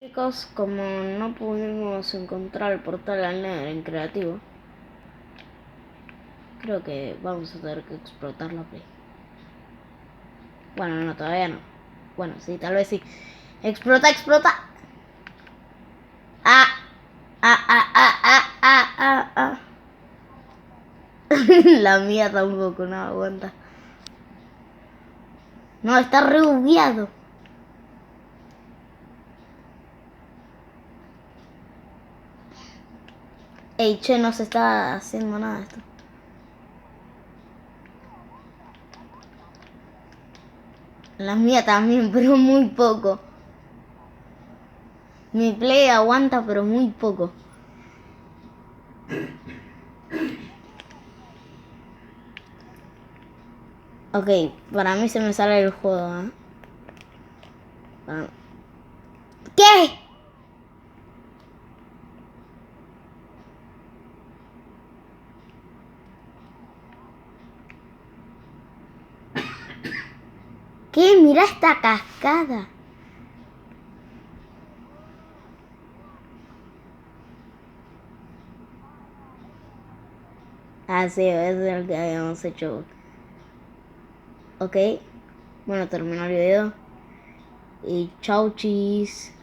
Chicos, como no pudimos encontrar el portal al Nether en creativo, creo que vamos a tener que explotar la Play. Bueno, no, todavía no. Bueno, sí, tal vez sí. ¡Explota, explota! ¡Ah! ¡Ah, ah, ah, ah, ah, ah, ah! La mía tampoco, no aguanta. No, está re bugueado. Ey, che, no se está haciendo nada esto. La mía también, pero muy poco. Mi Play aguanta, pero muy poco. Ok, para mí se me sale el juego, ¿eh? ¿Qué? ¿Qué? Mira esta cascada. Ah, sí, ese es el que habíamos hecho. Ok. Bueno, terminó el video. Y chau, chis.